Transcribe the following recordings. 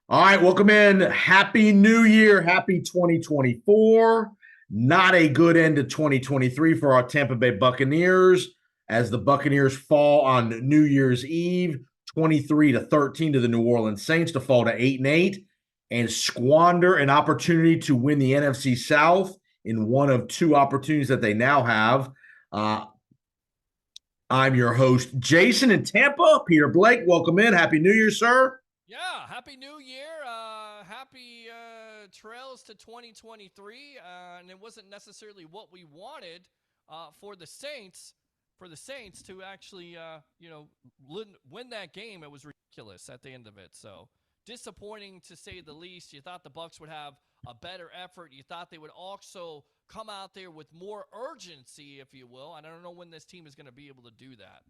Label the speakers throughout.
Speaker 1: All right, welcome in. Happy New Year. Happy 2024. Not a good end to 2023 for our Tampa Bay Buccaneers as the Buccaneers fall on New Year's Eve 23-13 to the New Orleans Saints to fall to 8-8 and squander an opportunity to win the NFC South in one of two opportunities that they now have. Uh, I'm your host, Jason in Tampa. Peter Blake, welcome in. Happy New Year, sir.
Speaker 2: Yeah, happy new year. Happy trails to 2023. And it wasn't necessarily what we wanted for the Saints. For the Saints to actually, win that game, it was ridiculous at the end of it. So disappointing to say the least. You thought the Bucks would have a better effort. You thought they would also come out there with more urgency, if you will. And I don't know when this team is going to be able to do that.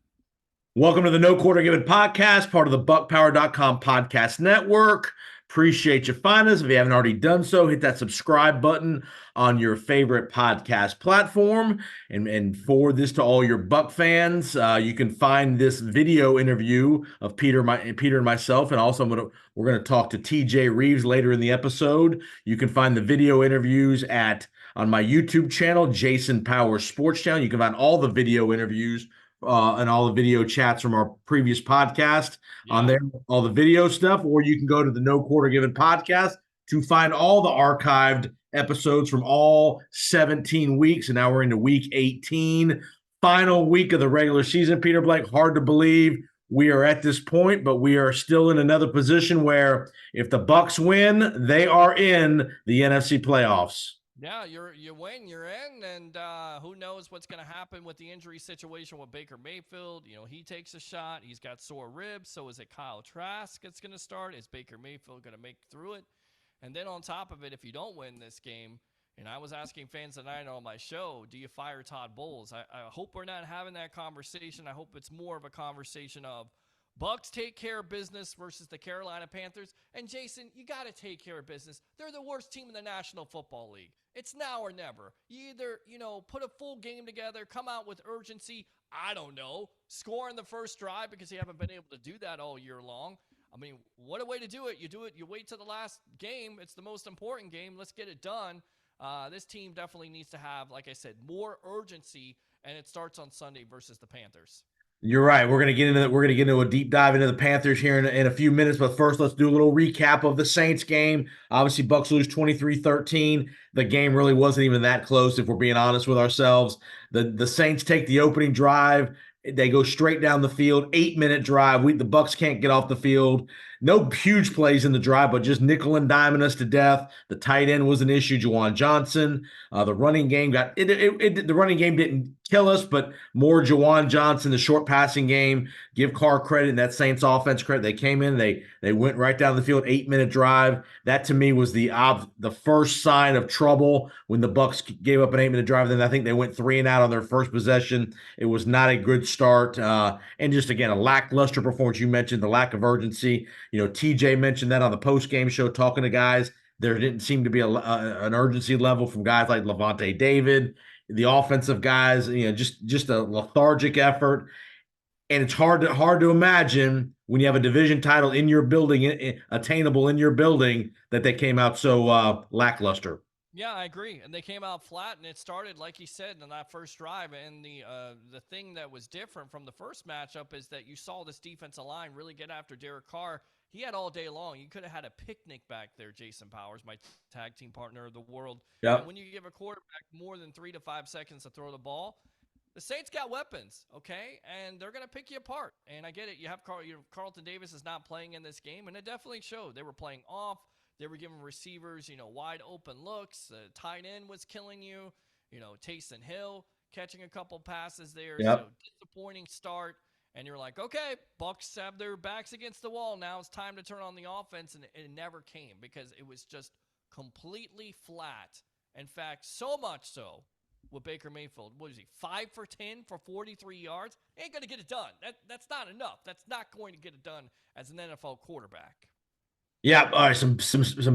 Speaker 1: Welcome to the No Quarter Given podcast, part of the BuckPower.com podcast network. Appreciate you finding us. If you haven't already done so, hit that subscribe button on your favorite podcast platform. And forward this to all your Buck fans. You can find this video interview of Peter and myself, and also we're going to talk to TJ Reeves later in the episode. You can find the video interviews on my YouTube channel, Jason Power Sports Channel. You can find all the video interviews and all the video chats from our previous podcast on
Speaker 2: Yeah.
Speaker 1: there, all the video stuff, or you can go to the No Quarter Given podcast to find all the archived episodes from all 17 weeks. And now we're into week 18, final week of the regular season. Peter Blake, hard to believe we are at this point, but we are still in another position where if the Bucks win, they are in the NFC playoffs.
Speaker 2: Yeah, you win, you're in, and who knows what's going to happen with the injury situation with Baker Mayfield. You know, he takes a shot. He's got sore ribs. So is it Kyle Trask that's going to start? Is Baker Mayfield going to make through it? And then on top of it, if you don't win this game, and I was asking fans tonight on my show, do you fire Todd Bowles? I hope we're not having that conversation. I hope it's more of a conversation of Bucks take care of business versus the Carolina Panthers. And Jason, you got to take care of business. They're the worst team in the National Football League. It's now or never. You either, put a full game together, come out with urgency. I don't know, score in the first drive because you haven't been able to do that all year long. I mean, what a way to do it. You do it, you wait to the last game. It's the most important game. Let's get it done. This team definitely needs to have, like I said, more urgency, and it starts on Sunday versus the Panthers.
Speaker 1: You're right. We're gonna get into a deep dive into the Panthers here in a few minutes, but first let's do a little recap of the Saints game. Obviously, Bucks lose 23-13. The game really wasn't even that close, if we're being honest with ourselves. The Saints take the opening drive. They go straight down the field, 8-minute drive. The Bucks can't get off the field. No huge plays in the drive, but just nickel and diming us to death. The tight end was an issue, Juwan Johnson. The running game the running game didn't kill us, but more Juwan Johnson, the short passing game. Give Carr credit and that Saints offense credit. They came in, they went right down the field, 8-minute drive. That to me was the first sign of trouble when the Bucks gave up an 8-minute drive. Then I think they went 3-and-out on their first possession. It was not a good start, and just again a lackluster performance. You mentioned the lack of urgency. TJ mentioned that on the post game show, talking to guys. There didn't seem to be an urgency level from guys like Levante David, the offensive guys. Just a lethargic effort, and it's hard to imagine when you have a division title in your building, attainable in your building, that they came out so lackluster.
Speaker 2: Yeah, I agree. And they came out flat, and it started, like you said, in that first drive. And the thing that was different from the first matchup is that you saw this defensive line really get after Derek Carr. He had all day long. You could have had a picnic back there, Jason Powers, my tag team partner of the world. And
Speaker 1: Yep.
Speaker 2: when you give a quarterback more than 3 to 5 seconds to throw the ball, the Saints got weapons, okay, and they're going to pick you apart. And I get it. You have Carlton Davis is not playing in this game, and it definitely showed. They were playing off. They were giving receivers, wide open looks. Tight end was killing you. Taysom Hill catching a couple passes there. So
Speaker 1: Yep.
Speaker 2: disappointing start. And you're like, okay, Bucks have their backs against the wall. Now it's time to turn on the offense, and it never came because it was just completely flat. In fact, so much so with Baker Mayfield. What is he, 5 for 10 for 43 yards? Ain't going to get it done. That's not enough. That's not going to get it done as an NFL quarterback.
Speaker 1: Yeah, all right. Some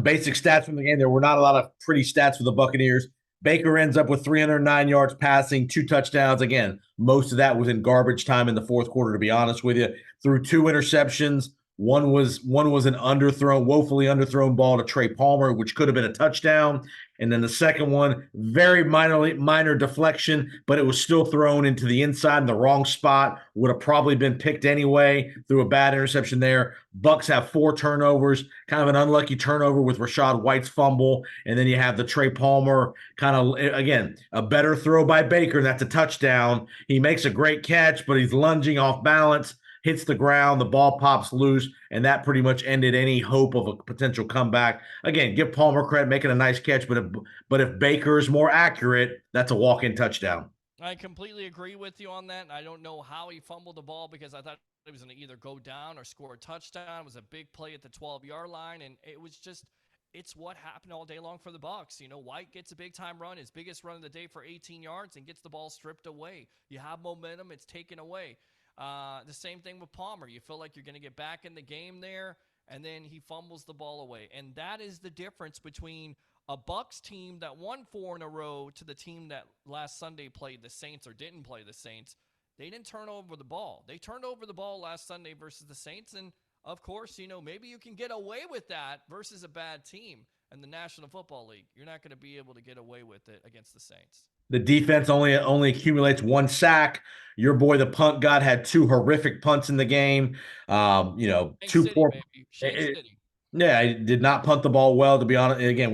Speaker 1: basic stats from the game. There were not a lot of pretty stats for the Buccaneers. Baker ends up with 309 yards passing, 2 touchdowns. Again, most of that was in garbage time in the fourth quarter, to be honest with you. Threw 2 interceptions, One was an underthrown, woefully underthrown ball to Trey Palmer, which could have been a touchdown. And then the second one, very minor deflection, but it was still thrown into the inside in the wrong spot. Would have probably been picked anyway through a bad interception there. Bucks have 4 turnovers, kind of an unlucky turnover with Rachaad White's fumble, and then you have the Trey Palmer kind of again a better throw by Baker. And that's a touchdown. He makes a great catch, but he's lunging off balance, hits the ground, the ball pops loose, and that pretty much ended any hope of a potential comeback. Again, give Palmer credit making a nice catch, but if Baker is more accurate, that's a walk-in touchdown.
Speaker 2: I completely agree with you on that. And I don't know how he fumbled the ball because I thought it was going to either go down or score a touchdown. It was a big play at the 12-yard line, and it was just it's what happened all day long for the Bucks. White gets a big time run, his biggest run of the day for 18 yards, and gets the ball stripped away. You have momentum, it's taken away. The same thing with Palmer. You feel like you're going to get back in the game there, and then he fumbles the ball away. And that is the difference between a Bucks team that won 4 in a row to the team that last Sunday played the Saints or didn't play the Saints. They didn't turn over the ball. They turned over the ball last Sunday versus the Saints, and of course, maybe you can get away with that versus a bad team in the National Football League. You're not going to be able to get away with it against the Saints.
Speaker 1: The defense only accumulates 1 sack. Your boy, the punt god, had 2 horrific punts in the game.
Speaker 2: Shane
Speaker 1: 2
Speaker 2: City,
Speaker 1: poor.
Speaker 2: baby. Shane City.
Speaker 1: Yeah, I did not punt the ball well, to be honest. Again,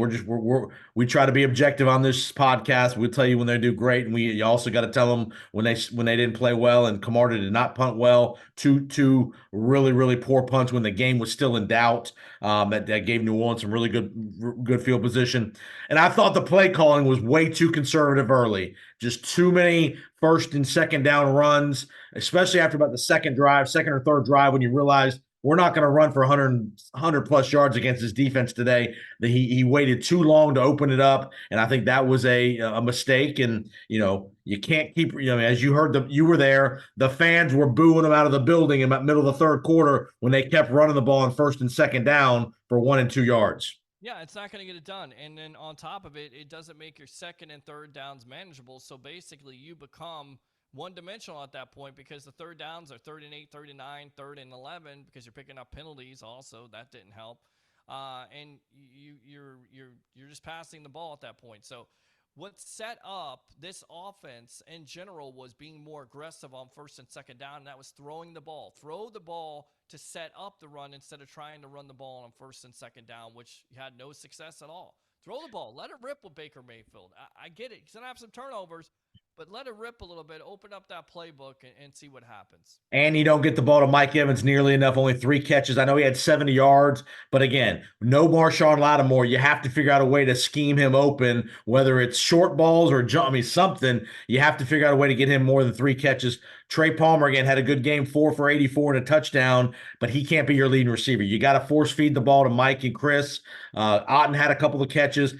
Speaker 1: we try to be objective on this podcast. We'll tell you when they do great, and you also got to tell them when they didn't play well. And Camarda did not punt well. Two really really poor punts when the game was still in doubt. That gave New Orleans some really good field position. And I thought the play calling was way too conservative early. Just too many first and second down runs, especially after about the second or third drive when you realize we're not going to run for 100 plus yards against this defense today. He waited too long to open it up, and I think that was a mistake. And you can't keep as you heard you were there. The fans were booing him out of the building in the middle of the third quarter when they kept running the ball on first and second down for 1 and 2 yards.
Speaker 2: Yeah, it's not going to get it done. And then on top of it, it doesn't make your second and third downs manageable. So basically, you become one-dimensional at that point because the third downs are 3rd and 8, 3rd and 9, 3rd and 11 because you're picking up penalties. Also, that didn't help, and you're just passing the ball at that point. So, what set up this offense in general was being more aggressive on first and second down, and that was throwing the ball. Throw the ball to set up the run instead of trying to run the ball on first and second down, which had no success at all. Throw the ball. Let it rip with Baker Mayfield. I get it. He's going to have some turnovers, but let it rip a little bit. Open up that playbook and see what happens.
Speaker 1: And you don't get the ball to Mike Evans nearly enough. Only 3 catches. I know he had 70 yards, but again, no Marshon Lattimore. You have to figure out a way to scheme him open, whether it's short balls or something. You have to figure out a way to get him more than 3 catches. Trey Palmer, again, had a good game, 4 for 84 and a touchdown, but he can't be your leading receiver. You got to force feed the ball to Mike and Chris. Otten had a couple of catches.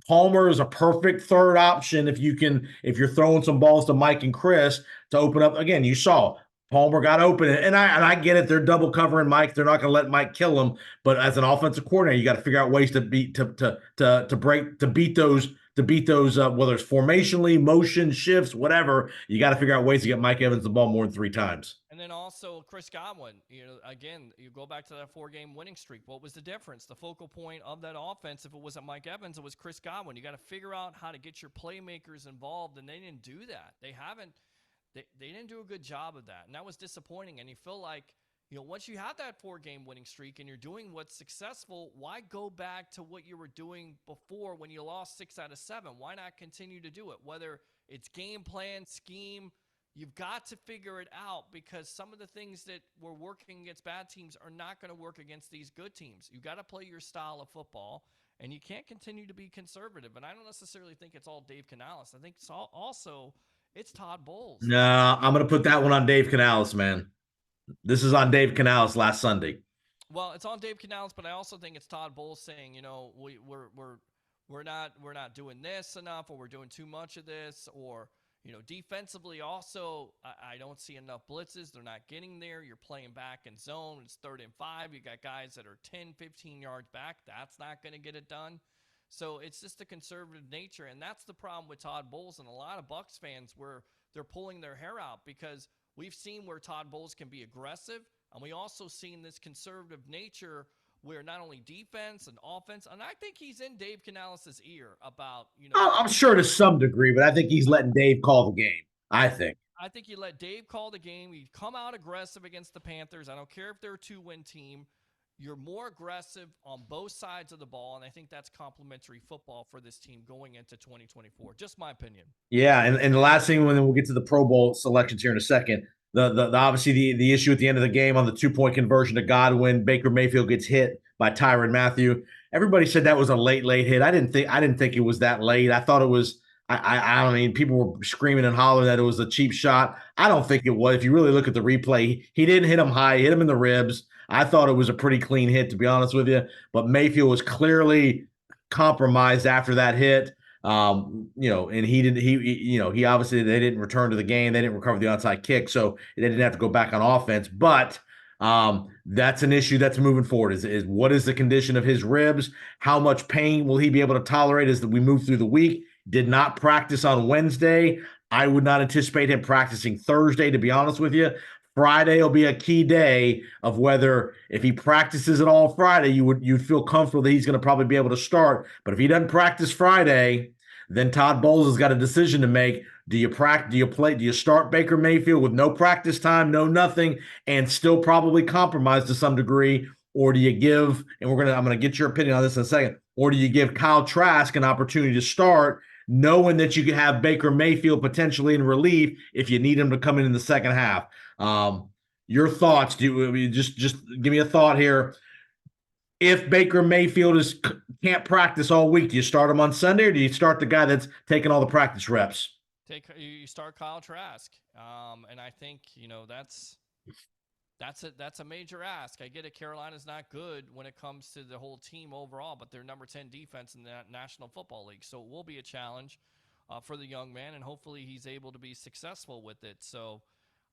Speaker 1: Palmer is a perfect third option if you're throwing some balls to Mike and Chris to open up. Again, you saw Palmer got open, and I get it. They're double covering Mike. They're not going to let Mike kill him. But as an offensive coordinator, you got to figure out ways to beat those whether it's formationally, motion shifts, whatever. You got to figure out ways to get Mike Evans the ball more than 3 times.
Speaker 2: And then also Chris Godwin, again, you go back to that 4-game winning streak. What was the difference? The focal point of that offense, if it wasn't Mike Evans, it was Chris Godwin. You got to figure out how to get your playmakers involved, and they didn't do that. They didn't do a good job of that, and that was disappointing. And you feel like, once you have that 4-game winning streak and you're doing what's successful, why go back to what you were doing before when you lost 6 out of 7? Why not continue to do it? Whether it's game plan, scheme, you've got to figure it out because some of the things that were working against bad teams are not going to work against these good teams. You got to play your style of football, and you can't continue to be conservative. And I don't necessarily think it's all Dave Canales. I think it's Todd Bowles.
Speaker 1: No, I'm going to put that one on Dave Canales, man. This is on Dave Canales last Sunday.
Speaker 2: Well, it's on Dave Canales, but I also think it's Todd Bowles saying, we're not doing this enough, or we're doing too much of this, or defensively also, I don't see enough blitzes. They're not getting there. You're playing back in zone. It's 3rd and 5. You got guys that are 10, 15 yards back. That's not going to get it done. So it's just a conservative nature, and that's the problem with Todd Bowles and a lot of Bucs fans where they're pulling their hair out because we've seen where Todd Bowles can be aggressive. And we also seen this conservative nature where not only defense and offense, and I think he's in Dave Canales' ear about,
Speaker 1: I'm sure to some degree, but I think he's letting Dave call the game. I think.
Speaker 2: I think you let Dave call the game. You come out aggressive against the Panthers. I don't care if they're a 2-win team. You're more aggressive on both sides of the ball, and I think that's complementary football for this team going into 2024. Just my opinion.
Speaker 1: Yeah, and the last thing, when we'll get to the Pro Bowl selections here in a second. The obviously the issue at the end of the game on the 2-point conversion to Godwin, Baker Mayfield gets hit by Tyrann Mathieu. Everybody said that was a late hit. I didn't think it was that late. I thought it was. I mean, people were screaming and hollering that it was a cheap shot. I don't think it was. If you really look at the replay, he didn't hit him high, he hit him in the ribs. I thought it was a pretty clean hit, to be honest with you. But Mayfield was clearly compromised after that hit. And he obviously, they didn't return to the game. They didn't recover the onside kick, so they didn't have to go back on offense. But that's an issue that's moving forward. Is what is the condition of his ribs? How much pain will he be able to tolerate as we move through the week? Did not practice on Wednesday. I would not anticipate him practicing Thursday, to be honest with you. Friday will be a key day of whether, if he practices at all Friday, you'd feel comfortable that he's going to probably be able to start. But if he doesn't practice Friday, then Todd Bowles has got a decision to make. Do you start Baker Mayfield with no practice time, no nothing, and still probably compromised to some degree? Or do you give, and I'm gonna get your opinion on this in a second, or do you give Kyle Trask an opportunity to start, knowing that you can have Baker Mayfield potentially in relief if you need him to come in the second half? Your thoughts? Just give me a thought here. If Baker Mayfield can't practice all week, do you start him on Sunday, or do you start the guy that's taking all the practice reps?
Speaker 2: You start Kyle Trask, and I think that's a major ask. I get it. Carolina's not good when it comes to the whole team overall, but they're number 10 defense in the National Football League, so it will be a challenge for the young man, and hopefully he's able to be successful with it. So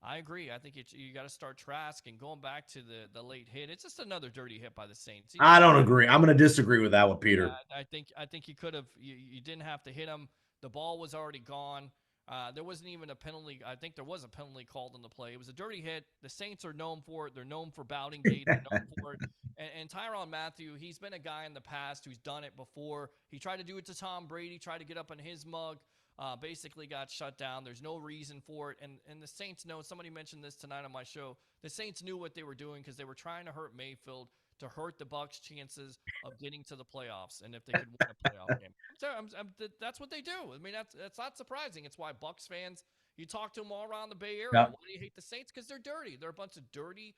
Speaker 2: I agree. I think you got to start Trask, and going back to the late hit, it's just another dirty hit by the Saints.
Speaker 1: I don't agree. I'm going to disagree with that one, Peter.
Speaker 2: I think you could have. You didn't have to hit him. The ball was already gone. There wasn't even a penalty. I think there was a penalty called on the play. It was a dirty hit. The Saints are known for it. They're known for Bowdingate. They're known for it. And Tyrann Mathieu, he's been a guy in the past who's done it before. He tried to do it to Tom Brady, tried to get up on his mug, basically got shut down. There's no reason for it. And the Saints know, somebody mentioned this tonight on my show, the Saints knew what they were doing because they were trying to hurt Mayfield, to hurt the Bucs' chances of getting to the playoffs, and if they could win a playoff game. So that's what they do. I mean, that's not surprising. It's why Bucs fans, you talk to them all around the Bay Area.
Speaker 1: Yep.
Speaker 2: Why do you hate the Saints? Because they're dirty. They're a bunch of dirty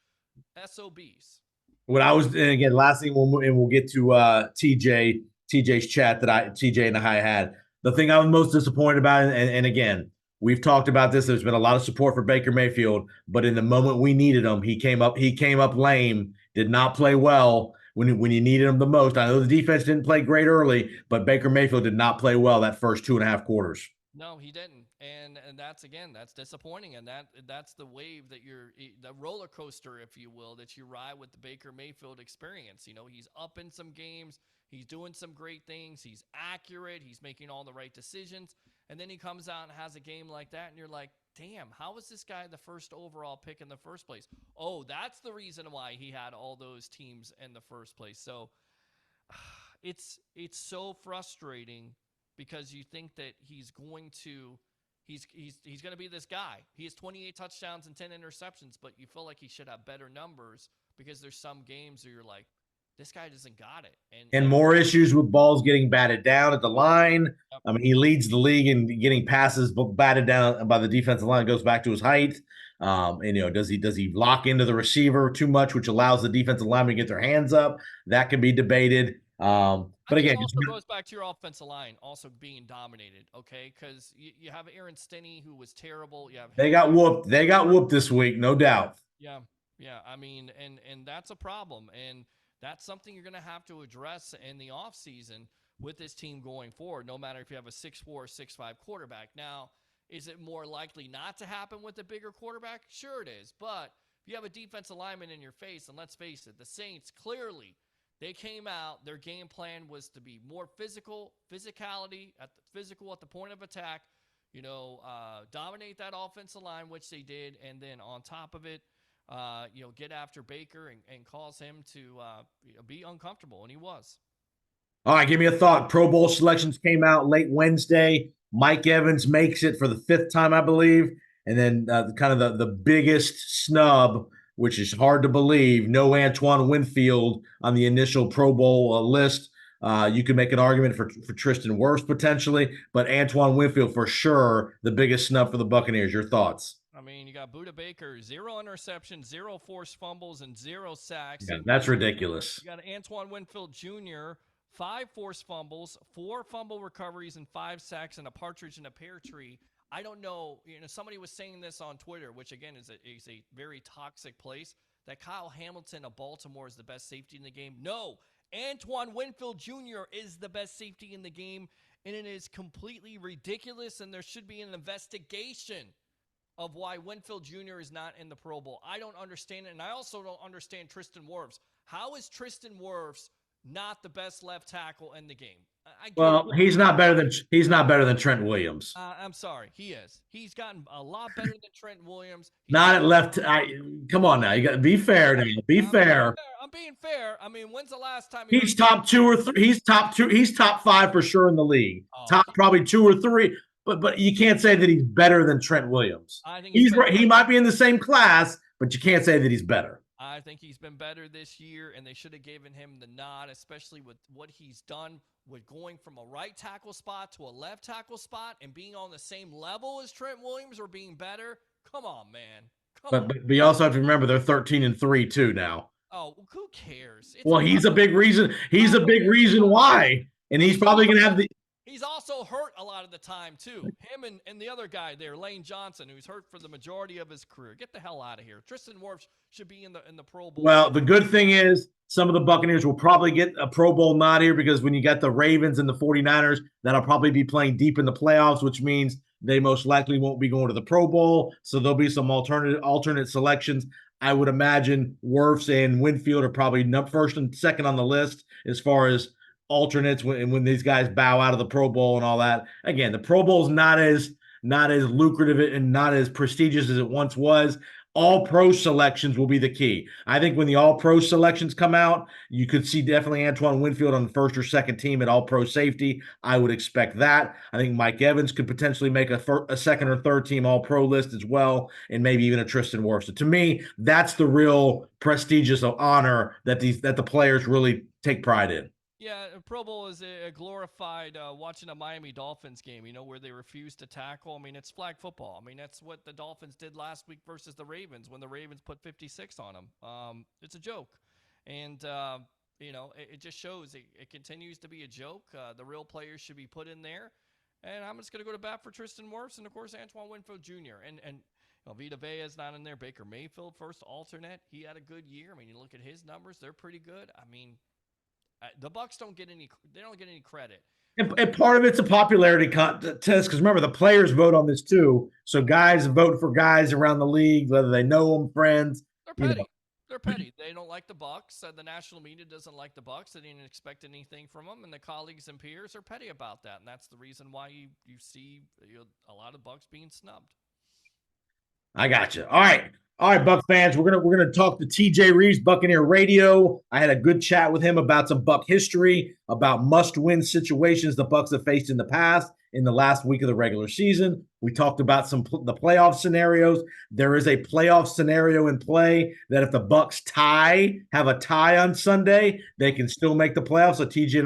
Speaker 2: SOBs.
Speaker 1: And again, last thing, we'll get to TJ's chat that TJ and I had. The thing I was most disappointed about, and again, we've talked about this. There's been a lot of support for Baker Mayfield, but in the moment we needed him, he came up lame. Did not play well when you needed him the most. I know the defense didn't play great early, but Baker Mayfield did not play well that first 2.5 quarters.
Speaker 2: No, he didn't, and that's disappointing, and that's the wave that the roller coaster, if you will, that you ride with the Baker Mayfield experience. You know, he's up in some games, he's doing some great things, he's accurate, he's making all the right decisions, and then he comes out and has a game like that, and you're like, damn, how was this guy the first overall pick in the first place? Oh, that's the reason why he had all those teams in the first place. So it's so frustrating because you think that he's going to be this guy. He has 28 touchdowns and 10 interceptions, but you feel like he should have better numbers because there's some games where you're like, this guy doesn't got it.
Speaker 1: And more issues with balls getting batted down at the line. Yep. I mean, he leads the league in getting passes batted down by the defensive line. It goes back to his height. Does he lock into the receiver too much, which allows the defensive lineman to get their hands up? That can be debated. But again,
Speaker 2: it also goes back to your offensive line also being dominated, okay? Because you have Aaron Stinney, who was terrible.
Speaker 1: They got whooped. They got whooped this week, no doubt.
Speaker 2: Yeah. I mean, and that's a problem, and that's something you're going to have to address in the offseason with this team going forward, no matter if you have a 6'4 or 6'5 quarterback. Now, is it more likely not to happen with a bigger quarterback? Sure it is. But if you have a defensive lineman in your face, and let's face it, the Saints clearly, they came out, their game plan was to be more physicality at the point of attack, dominate that offensive line, which they did, and then on top of it, get after Baker and cause him to be uncomfortable, and he was.
Speaker 1: All right, give me a thought. Pro Bowl selections came out late Wednesday. Mike Evans makes it for the fifth time, I believe. And then kind of the biggest snub, which is hard to believe, no Antoine Winfield on the initial Pro Bowl list. You could make an argument for Tristan Wirfs potentially, but Antoine Winfield for sure the biggest snub for the Buccaneers. Your thoughts?
Speaker 2: I mean, you got Buda Baker, 0 interceptions, 0 forced fumbles, and 0 sacks.
Speaker 1: Yeah,
Speaker 2: And
Speaker 1: that's ridiculous.
Speaker 2: you got Antoine Winfield Jr., 5 forced fumbles, 4 fumble recoveries, and 5 sacks, and a partridge in a pear tree. I don't know. Somebody was saying this on Twitter, which again is a very toxic place, that Kyle Hamilton of Baltimore is the best safety in the game. No, Antoine Winfield Jr. is the best safety in the game, and it is completely ridiculous, and there should be an investigation of why Winfield Jr. is not in the Pro Bowl. I don't understand it, and I also don't understand Tristan Wirfs. How is Tristan Wirfs not the best left tackle in the game?
Speaker 1: Well, he's not better than Trent Williams.
Speaker 2: I'm sorry, he is. He's gotten a lot better than Trent Williams.
Speaker 1: Not at left. Come on now, you got to be fair. Now, be fair.
Speaker 2: I'm being fair. I mean, when's the last time
Speaker 1: he's top 2 or 3? He's top 2. He's top 5 for sure in the league. Top probably 2 or 3. But you can't say that he's better than Trent Williams.
Speaker 2: I think
Speaker 1: he might be in the same class, but you can't say that he's better.
Speaker 2: I think he's been better this year, and they should have given him the nod, especially with what he's done with going from a right tackle spot to a left tackle spot and being on the same level as Trent Williams or being better. Come on, man.
Speaker 1: But you also have to remember they're 13-3 too now.
Speaker 2: Oh, who cares?
Speaker 1: Well, he's a big reason. He's a big reason why, and he's probably going to have the.
Speaker 2: He's also hurt a lot of the time, too. Him and the other guy there, Lane Johnson, who's hurt for the majority of his career. Get the hell out of here. Tristan Wirfs should be in the Pro Bowl.
Speaker 1: Well, the good thing is some of the Buccaneers will probably get a Pro Bowl nod here because when you got the Ravens and the 49ers, that'll probably be playing deep in the playoffs, which means they most likely won't be going to the Pro Bowl. So there'll be some alternate selections. I would imagine Wirfs and Winfield are probably first and second on the list as far as alternates when these guys bow out of the Pro Bowl and all that. Again, the Pro Bowl is not as lucrative and not as prestigious as it once was. All pro selections will be the key. I think when the all pro selections come out, you could see definitely Antoine Winfield on the first or second team at all pro safety. I would expect that. I think Mike Evans could potentially make a second or third team all pro list as well, and maybe even a Tristan Wirfs. So to me, that's the real prestigious honor that the players really take pride in.
Speaker 2: Yeah, Pro Bowl is a glorified watching a Miami Dolphins game, where they refuse to tackle. I mean, it's flag football. I mean, that's what the Dolphins did last week versus the Ravens when the Ravens put 56 on them. It's a joke. And, it just shows it continues to be a joke. The real players should be put in there. And I'm just going to go to bat for Tristan Wirfs and, of course, Antoine Winfield Jr. And Vita Vea is not in there. Baker Mayfield, first alternate. He had a good year. I mean, you look at his numbers. They're pretty good. I mean, the Bucs don't get any credit.
Speaker 1: And part of it's a popularity contest because remember the players vote on this too. So guys vote for guys around the league, whether they know them, friends.
Speaker 2: They're petty. They're petty. They don't like the Bucs. The national media doesn't like the Bucs. They didn't expect anything from them, and the colleagues and peers are petty about that. And that's the reason why you see a lot of Bucs being snubbed.
Speaker 1: I got you. All right, Buck fans. We're gonna talk to TJ Reeves, Buccaneer Radio. I had a good chat with him about some Buck history, about must-win situations the Bucs have faced in the past in the last week of the regular season. We talked about the playoff scenarios. There is a playoff scenario in play that if the Bucs have a tie on Sunday, they can still make the playoffs. So TJ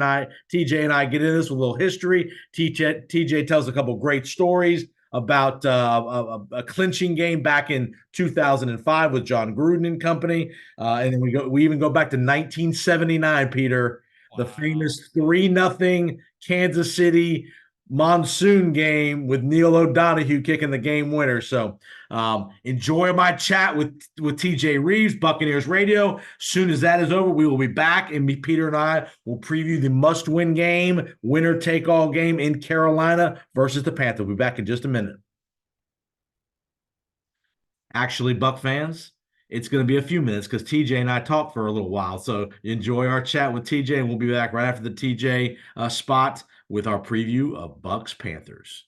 Speaker 1: and I get into this with a little history. TJ tells a couple great stories about a clinching game back in 2005 with John Gruden and company. And then we even go back to 1979, Peter, wow. The famous 3-0 Kansas City monsoon game with Neil O'Donoghue kicking the game winner. So enjoy my chat with TJ Reeves, Buccaneers Radio. Soon as that is over, we will be back, and Peter and I will preview the must-win game, winner-take-all game in Carolina versus the Panthers. We'll be back in just a minute. Actually, Buck fans, it's going to be a few minutes because TJ and I talked for a little while. So enjoy our chat with TJ, and we'll be back right after the TJ spot with our preview of Bucs Panthers.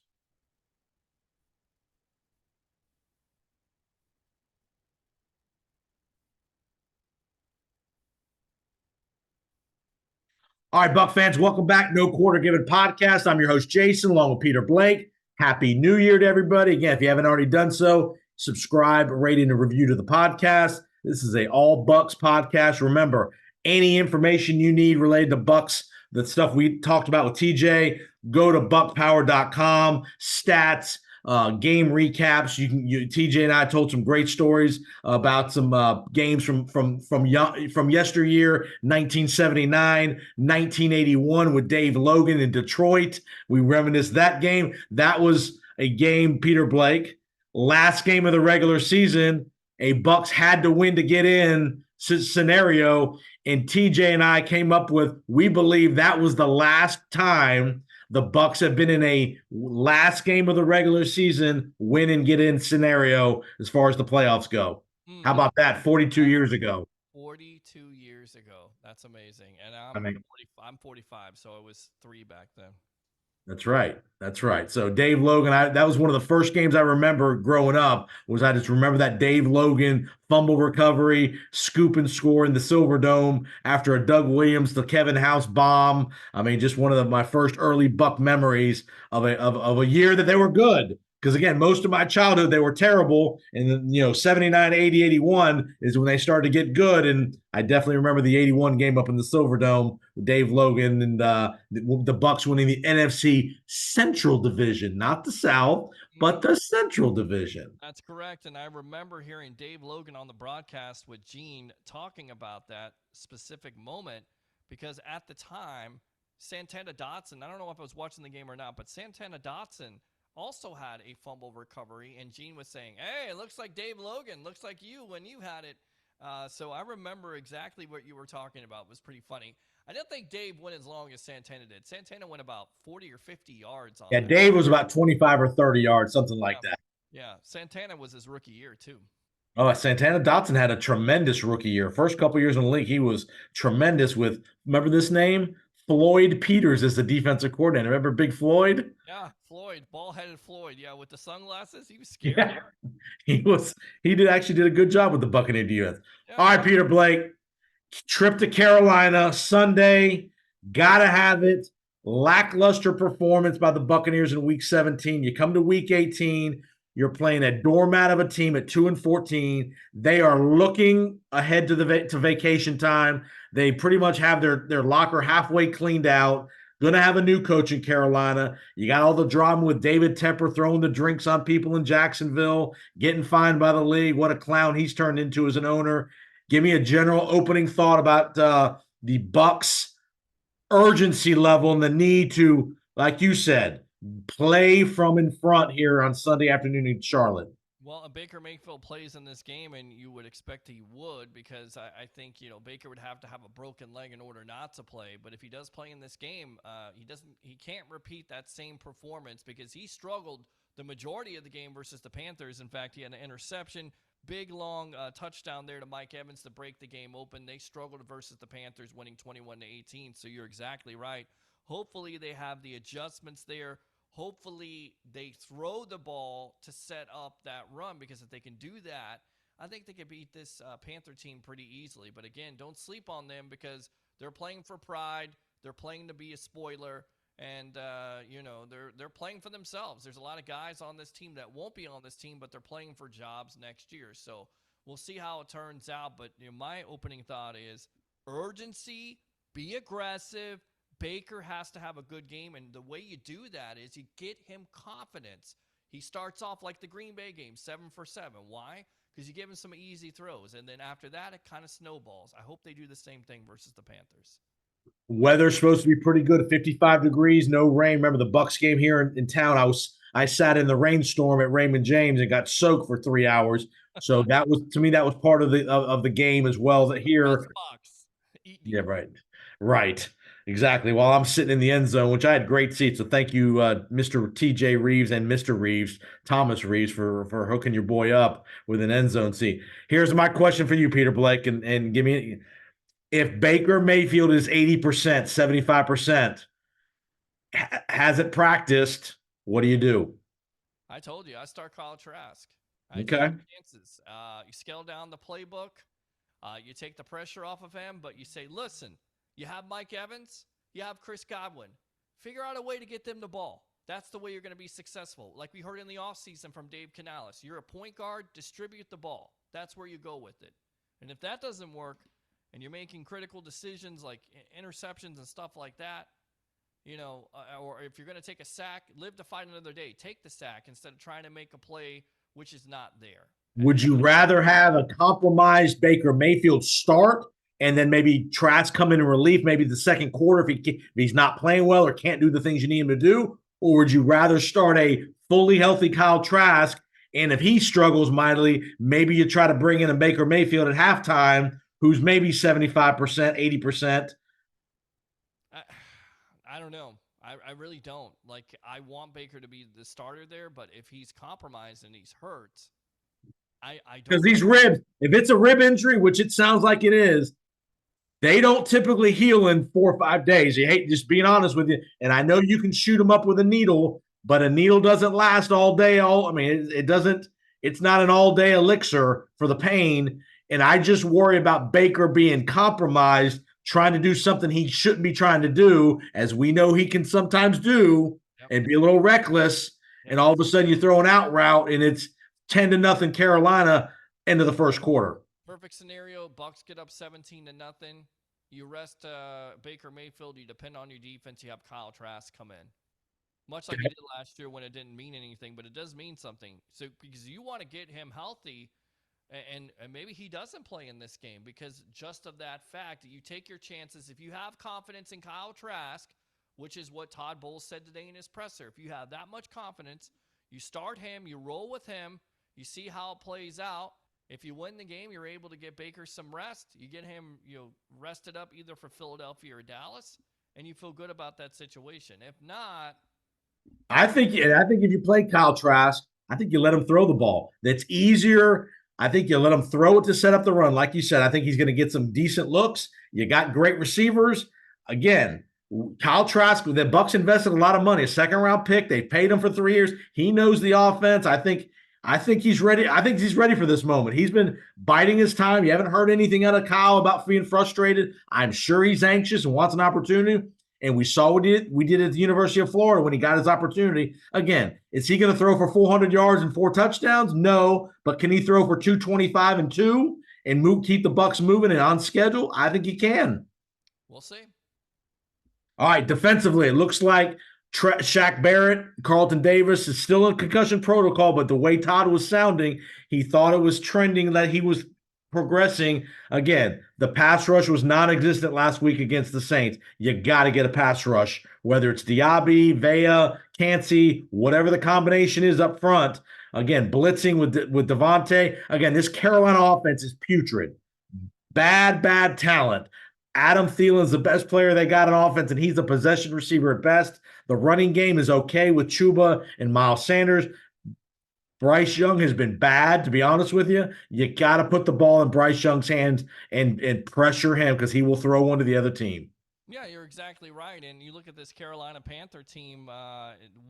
Speaker 1: All right, Buck fans, welcome back. No Quarter Given podcast. I'm your host, Jason, along with Peter Blake. Happy New Year to everybody. Again, if you haven't already done so, subscribe, rate, and a review to the podcast. This is a all Bucks podcast. Remember, any information you need related to Bucks, the stuff we talked about with TJ, go to buckpower.com, stats, game recaps. TJ and I told some great stories about some games from yesteryear, 1979, 1981 with Dave Logan in Detroit. We reminisce that game. That was a game, Peter Blake, last game of the regular season. A Bucks had to win to get in scenario, and TJ and I came up with, we believe that was the last time the Bucks have been in a last game of the regular season win and get in scenario as far as the playoffs go. How about that? 42 years ago.
Speaker 2: 42 years ago. That's amazing. And I'm 45, so I was 3 back then.
Speaker 1: That's right. That's right. So Dave Logan, that was one of the first games I remember growing up. I just remember that Dave Logan fumble recovery, scoop and score in the Silverdome after a Doug Williams to Kevin House bomb. I mean, just one of my first early Buck memories of a year that they were good. Because again, most of my childhood they were terrible, and then 79, 80, 81 is when they started to get good. And I definitely remember the 81 game up in the Silverdome with Dave Logan and the Bucks winning the NFC Central Division, not the South, but the Central Division.
Speaker 2: That's correct. And I remember hearing Dave Logan on the broadcast with Gene talking about that specific moment, because at the time, Santana Dotson, I don't know if I was watching the game or not, but Santana Dotson also had a fumble recovery, and Gene was saying, hey, it looks like Dave Logan, looks like you when you had it. So I remember exactly what you were talking about. It was pretty funny. I didn't think Dave went as long as Santana did. Santana went about 40 or 50 yards on that.
Speaker 1: Dave was about 25 or 30 yards, something like that.
Speaker 2: Yeah, Santana was his rookie year too.
Speaker 1: Oh, Santana Dotson had a tremendous rookie year. First couple years in the league, he was tremendous with, remember this name? Floyd Peters is the defensive coordinator. Remember Big Floyd?
Speaker 2: Yeah, Floyd, ball-headed Floyd. Yeah, with the sunglasses, he was scary.
Speaker 1: Yeah, he did a good job with the Buccaneer defense. Yeah. All right, Peter Blake, trip to Carolina Sunday, gotta have it. Lackluster performance by the Buccaneers in Week 17. You come to Week 18. You're playing a doormat of a team at 2-14. They are looking ahead to vacation time. They pretty much have their locker halfway cleaned out. Going to have a new coach in Carolina. You got all the drama with David Tepper throwing the drinks on people in Jacksonville, getting fined by the league. What a clown he's turned into as an owner. Give me a general opening thought about the Bucks' urgency level and the need to, like you said, play from in front here on Sunday afternoon in Charlotte.
Speaker 2: Well, Baker Mayfield plays in this game, and you would expect he would, because I think Baker would have to have a broken leg in order not to play. But if he does play in this game, he can't repeat that same performance, because he struggled the majority of the game versus the Panthers. In fact, he had an interception, big long touchdown there to Mike Evans to break the game open. They struggled versus the Panthers, winning 21-18. So you're exactly right. Hopefully they have the adjustments there. Hopefully they throw the ball to set up that run, because if they can do that, I think they could beat this Panther team pretty easily. But again, don't sleep on them, because they're playing for pride. They're playing to be a spoiler, and they're playing for themselves. There's a lot of guys on this team that won't be on this team, but they're playing for jobs next year. So we'll see how it turns out. But my opening thought is urgency, be aggressive. Baker has to have a good game, and the way you do that is you get him confidence. He starts off like the Green Bay game, 7 for 7. Why? Because you give him some easy throws, and then after that, it kind of snowballs. I hope they do the same thing versus the Panthers.
Speaker 1: Weather's supposed to be pretty good, 55 degrees, no rain. Remember the Bucks game here in town? I sat in the rainstorm at Raymond James and got soaked for 3 hours. So that was, to me, that was part of the game as well. That here, yeah, right. Exactly. While I'm sitting in the end zone, which I had great seats. So thank you, Mr. TJ Reeves and Mr. Reeves, Thomas Reeves, for hooking your boy up with an end zone seat. Here's my question for you, Peter Blake, and give me, if Baker Mayfield is 80%, 75%, hasn't practiced, what do you do?
Speaker 2: I told you, I start Kyle Trask.
Speaker 1: Okay.
Speaker 2: Chances. You scale down the playbook. You take the pressure off of him, but you say, listen, you have Mike Evans. You have Chris Godwin. Figure out a way to get them the ball. That's the way you're going to be successful. Like we heard in the offseason from Dave Canales, you're a point guard, distribute the ball. That's where you go with it. And if that doesn't work and you're making critical decisions like interceptions and stuff like that, or if you're going to take a sack, live to fight another day. Take the sack instead of trying to make a play which is not there.
Speaker 1: Would you rather have a compromised Baker Mayfield start and then maybe Trask come in relief, maybe the second quarter if he's not playing well or can't do the things you need him to do? Or would you rather start a fully healthy Kyle Trask, and if he struggles mightily, maybe you try to bring in a Baker Mayfield at halftime who's maybe 75%, 80%?
Speaker 2: I don't know. I really don't. Like, I want Baker to be the starter there, but if he's compromised and he's hurt, I don't.
Speaker 1: Because these ribs, if it's a rib injury, which it sounds like it is, they don't typically heal in 4 or 5 days. You hate just being honest with you. And I know you can shoot them up with a needle, but a needle doesn't last all day. It doesn't, it's not an all day elixir for the pain. And I just worry about Baker being compromised, trying to do something he shouldn't be trying to do, as we know he can sometimes do, and be a little reckless. And all of a sudden you throw an out route and it's 10-0 Carolina into the first quarter.
Speaker 2: Perfect scenario. Bucks get up 17-0. You rest Baker Mayfield. You depend on your defense. You have Kyle Trask come in, much like you did last year when it didn't mean anything, but it does mean something. So because you want to get him healthy, and maybe he doesn't play in this game because just of that fact, you take your chances. If you have confidence in Kyle Trask, which is what Todd Bowles said today in his presser, if you have that much confidence, you start him, you roll with him, you see how it plays out. If you win the game, you're able to get Baker some rest. You get him, rested up either for Philadelphia or Dallas, and you feel good about that situation. If not,
Speaker 1: I think if you play Kyle Trask, I think you let him throw the ball. That's easier. I think you let him throw it to set up the run. Like you said, I think he's going to get some decent looks. You got great receivers. Again, Kyle Trask, the Bucs invested a lot of money, a second-round pick. They paid him for 3 years. He knows the offense. I think he's ready. I think he's ready for this moment. He's been biding his time. You haven't heard anything out of Kyle about being frustrated. I'm sure he's anxious and wants an opportunity. And we saw what we did at the University of Florida when he got his opportunity. Again, is he going to throw for 400 yards and 4 touchdowns? No. But can he throw for 225 and 2 and keep the Bucs moving and on schedule? I think he can.
Speaker 2: We'll see.
Speaker 1: All right, defensively, it looks like Shaq Barrett, Carlton Davis is still in concussion protocol, but the way Todd was sounding, he thought it was trending that he was progressing. Again, the pass rush was non-existent last week against the Saints. You got to get a pass rush, whether it's Diaby, Vea, Cansey, whatever the combination is up front. Again, blitzing with Devontae. Again, this Carolina offense is putrid. Bad talent. Adam Thielen's the best player they got on offense, and he's a possession receiver at best. The running game is okay with Chuba and Miles Sanders. Bryce Young has been bad, to be honest with you. You got to put the ball in Bryce Young's hands and pressure him because he will throw one to the other team.
Speaker 2: Yeah, you're exactly right. And you look at this Carolina Panther team,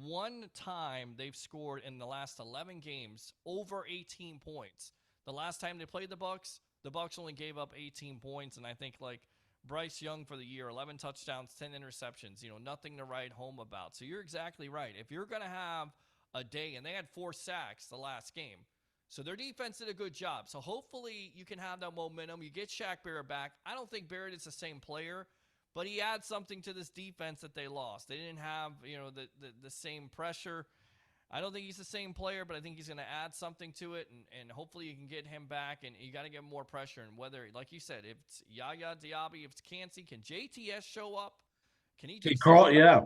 Speaker 2: one time they've scored in the last 11 games over 18 points. The last time they played the Bucs only gave up 18 points, and I think Bryce Young for the year, 11 touchdowns, 10 interceptions, nothing to write home about. So you're exactly right. If you're going to have a day, and they had 4 sacks the last game, so their defense did a good job. So hopefully you can have that momentum. You get Shaq Barrett back. I don't think Barrett is the same player, but he adds something to this defense that they lost. They didn't have, the same pressure. I don't think he's the same player, but I think he's going to add something to it, and hopefully you can get him back, and you got to get more pressure. And whether, like you said, if it's Yaya Diaby, if it's Cansey, can JTS show up? Can he just
Speaker 1: yeah.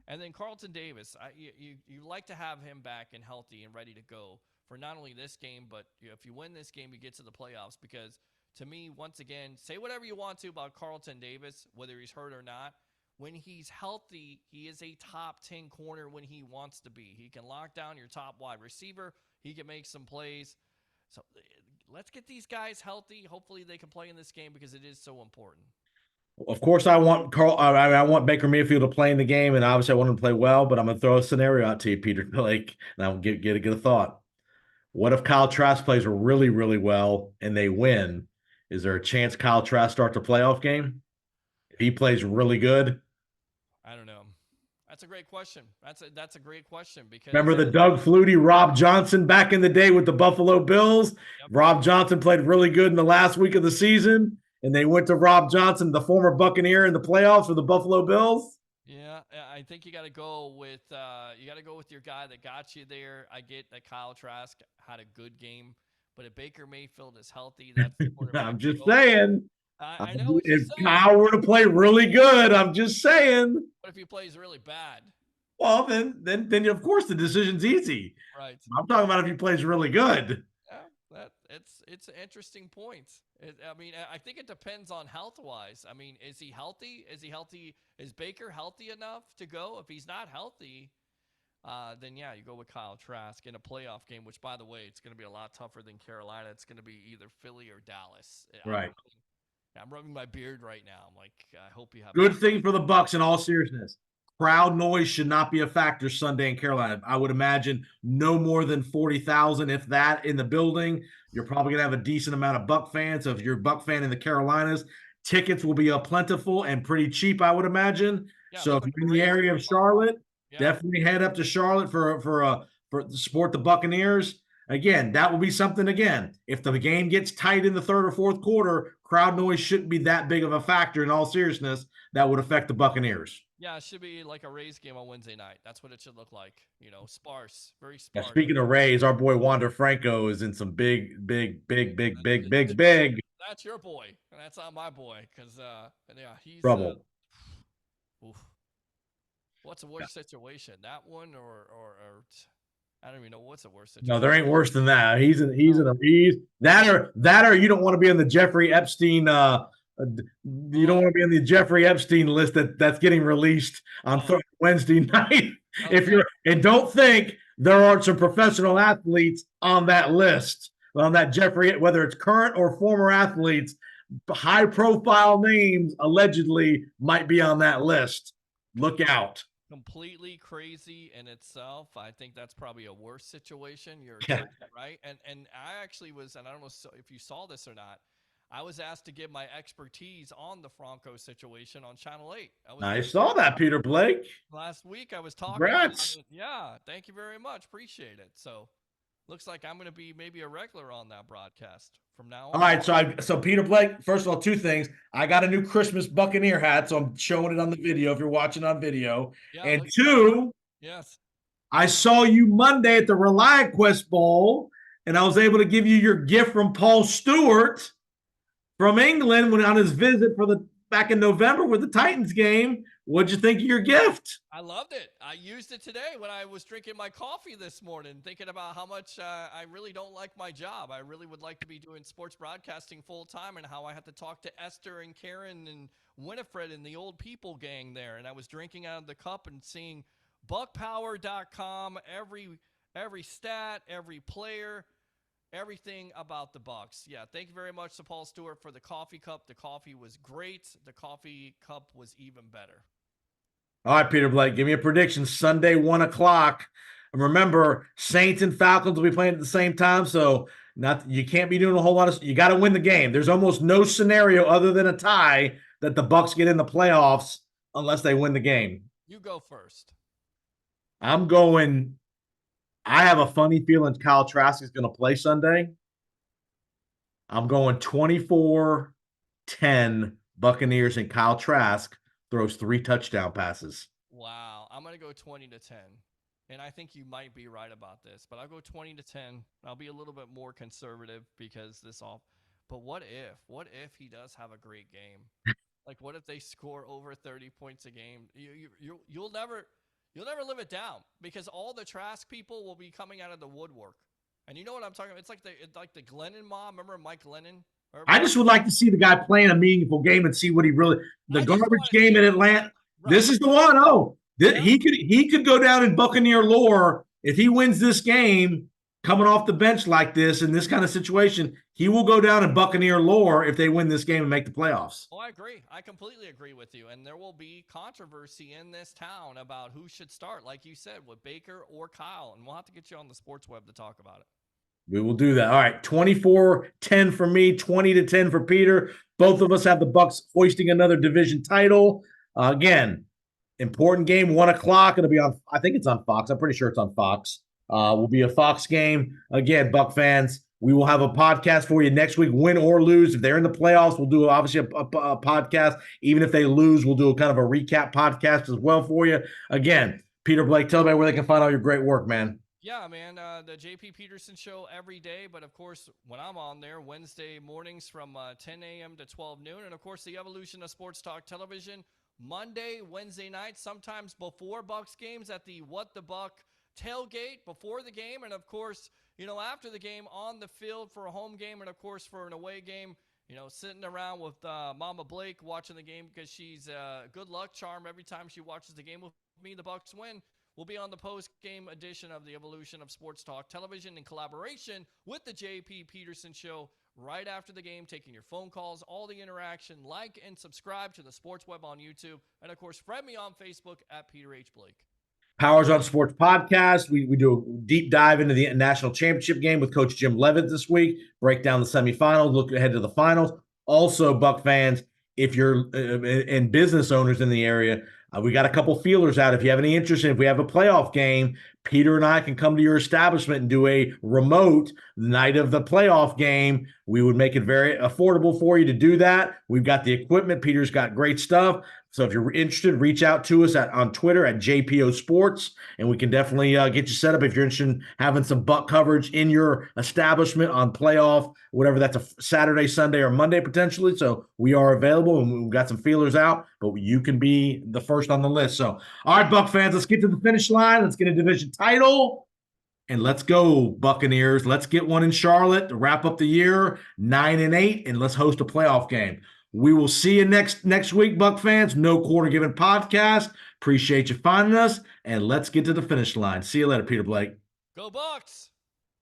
Speaker 2: And then Carlton Davis, you like to have him back and healthy and ready to go for not only this game, but if you win this game, you get to the playoffs. Because to me, once again, say whatever you want to about Carlton Davis, whether he's hurt or not. When he's healthy, he is a top 10 corner when he wants to be. He can lock down your top wide receiver. He can make some plays. So let's get these guys healthy. Hopefully they can play in this game because it is so important.
Speaker 1: Of course, I want Baker Mayfield to play in the game, and obviously I want him to play well, but I'm going to throw a scenario out to you, Peter Blake, and I'll get a thought. What if Kyle Trask plays really, really well and they win? Is there a chance Kyle Trask starts a playoff game? if he plays really good.
Speaker 2: I don't know. That's a great question. That's a great question because
Speaker 1: Remember the Doug Flutie, Rob Johnson back in the day with the Buffalo Bills?
Speaker 2: yep,
Speaker 1: Rob Johnson played really good in the last week of the season, and they went to Rob Johnson, the former Buccaneer, in the playoffs for the Buffalo Bills.
Speaker 2: yeah, I think you got to go with your guy that got you there. I get that Kyle Trask had a good game, but if Baker Mayfield is healthy, that's the quarterback
Speaker 1: I'm
Speaker 2: to
Speaker 1: just
Speaker 2: go with.
Speaker 1: saying.
Speaker 2: I know what you're
Speaker 1: If
Speaker 2: saying.
Speaker 1: Kyle were to play really good, I'm just saying.
Speaker 2: What if he plays really bad?
Speaker 1: Well, then of course the decision's easy.
Speaker 2: Right.
Speaker 1: I'm talking about if he plays really good.
Speaker 2: Yeah, it's an interesting point. I mean, I think it depends on health wise. I mean, is he healthy? Is he healthy? Is Baker healthy enough to go? If he's not healthy, then yeah, you go with Kyle Trask in a playoff game. Which, by the way, it's going to be a lot tougher than Carolina. It's going to be either Philly or Dallas.
Speaker 1: Right.
Speaker 2: I'm rubbing my beard right now. I'm like, I hope you have.
Speaker 1: Good thing for the Bucks in all seriousness. Crowd noise should not be a factor Sunday in Carolina. I would imagine no more than 40,000, if that, in the building. You're probably going to have a decent amount of Buck fans. So if you're a Buck fan in the Carolinas, tickets will be plentiful and pretty cheap, I would imagine.
Speaker 2: Yeah,
Speaker 1: So if
Speaker 2: like
Speaker 1: you're in the area of Charlotte,
Speaker 2: yeah.
Speaker 1: definitely head up to Charlotte for to support the Buccaneers. Again, that will be something. Again, if the game gets tight in the third or fourth quarter, crowd noise shouldn't be that big of a factor. In all seriousness, that would affect the Buccaneers.
Speaker 2: Yeah, it should be like a Rays game on Wednesday night. That's what it should look like. You know, sparse, very
Speaker 1: Yeah,
Speaker 2: sparse.
Speaker 1: speaking of Rays, our boy Wander Franco is in some big.
Speaker 2: That's your boy, and that's not my boy, because yeah, he's
Speaker 1: Trouble.
Speaker 2: Oof. What's a worse situation, that one or I don't even know what's a worse situation.
Speaker 1: No, there ain't worse than that. He's that or you don't want to be on the Jeffrey Epstein. You don't want to be on the Jeffrey Epstein list that's getting released on Wednesday night.
Speaker 2: Okay.
Speaker 1: And don't think there aren't some professional athletes on that list, on that Jeffrey, whether it's current or former athletes, high profile names allegedly might be on that list. Look out.
Speaker 2: Completely crazy in itself. I think that's probably a worse situation. You're
Speaker 1: Yeah.
Speaker 2: right. And I actually was, and I don't know if you saw this or not, I was asked to give my expertise on the Franco situation on Channel 8.
Speaker 1: I saw that, Peter Blake.
Speaker 2: Last week I was talking
Speaker 1: Congrats.
Speaker 2: about it. Yeah, thank you very much. Appreciate it. So looks like I'm going to be maybe a regular on that broadcast from now on.
Speaker 1: All right, so Peter Blake, first of all, two things. I got a new Christmas Buccaneer hat, so I'm showing it on the video if you're watching on video.
Speaker 2: Yeah,
Speaker 1: and two,
Speaker 2: yes,
Speaker 1: I saw you Monday at the ReliaQuest Bowl, and I was able to give you your gift from Paul Stewart from England when on his visit for the back in November with the Titans game. What'd you think of your gift?
Speaker 2: I loved it. I used it today when I was drinking my coffee this morning, thinking about how much I really don't like my job. I really would like to be doing sports broadcasting full time, and how I had to talk to Esther and Karen and Winifred and the old people gang there. And I was drinking out of the cup and seeing buckpower.com, every stat, every player, everything about the Bucks. Yeah, thank you very much to Paul Stewart for the coffee cup. The coffee was great. The coffee cup was even better.
Speaker 1: All right, Peter Blake, give me a prediction. Sunday, 1:00. And remember, Saints and Falcons will be playing at the same time, so you can't be doing a whole lot of. You got to win the game. There's almost no scenario other than a tie that the Bucks get in the playoffs unless they win the game.
Speaker 2: You go first.
Speaker 1: I'm going. I have a funny feeling Kyle Trask is going to play Sunday. I'm going 24-10 Buccaneers, and Kyle Trask throws 3 touchdown passes.
Speaker 2: Wow. I'm going to go 20-10. And I think you might be right about this, but I'll go 20-10. I'll be a little bit more conservative because but what if he does have a great game? Like, what if they score over 30 points a game? You'll never live it down, because all the Trask people will be coming out of the woodwork. And you know what I'm talking about? It's like the Glennon mob. Remember Mike Glennon?
Speaker 1: I just would like to see the guy playing a meaningful game and see what he really. The garbage game in Atlanta. Right. This is the one. He could go down in Buccaneer lore if he wins this game, coming off the bench like this in this kind of situation. He will go down in Buccaneer lore if they win this game and make the playoffs.
Speaker 2: Oh, I agree. I completely agree with you. And there will be controversy in this town about who should start, like you said, with Baker or Kyle. And we'll have to get you on the sports web to talk about it.
Speaker 1: We will do that. All right, 24-10 for me, 20-10 for Peter. Both of us have the Bucks hoisting another division title. Again, important game, 1 o'clock. It'll be on, I think it's on Fox. I'm pretty sure it's on Fox. Will be a Fox game. Again, Buck fans, we will have a podcast for you next week, win or lose. If they're in the playoffs, we'll do obviously a podcast. Even if they lose, we'll do a kind of a recap podcast as well for you. Again, Peter Blake, tell everybody where they can find all your great work, man.
Speaker 2: Yeah, man, the JP Peterson show every day, but of course, when I'm on there, Wednesday mornings from 10 a.m. to 12 noon, and of course, the evolution of Sports Talk Television, Monday, Wednesday night, sometimes before Bucks games at the What the Buck tailgate before the game, and of course, after the game on the field for a home game, and of course, for an away game, sitting around with Mama Blake watching the game because she's a good luck charm every time she watches the game with me. The Bucks win. We'll be on the post-game edition of the Evolution of Sports Talk Television in collaboration with the JP Peterson Show right after the game, taking your phone calls, all the interaction. Like and subscribe to the Sports Web on YouTube. And, of course, friend me on Facebook at Peter H. Blake.
Speaker 1: Powers on Sports podcast. We do a deep dive into the national championship game with Coach Jim Levitt this week, break down the semifinals, look ahead to the finals. Also, Buck fans, if you're and business owners in the area, we got a couple feelers out. If you have any interest in, if we have a playoff game, Peter and I can come to your establishment and do a remote night of the playoff game. We would make it very affordable for you to do that. We've got the equipment. Peter's got great stuff. So if you're interested, reach out to us on Twitter at JPO Sports, and we can definitely get you set up if you're interested in having some Buck coverage in your establishment on playoff, whatever that's a Saturday, Sunday, or Monday potentially. So we are available, and we've got some feelers out, but you can be the first on the list. So, all right, Buck fans, let's get to the finish line. Let's get a division title. And let's go, Buccaneers. Let's get one in Charlotte to wrap up the year 9-8, and let's host a playoff game. We will see you next week, Buck fans. No Quarter Given podcast. Appreciate you finding us, and let's get to the finish line. See you later, Peter Blake.
Speaker 2: Go Bucks!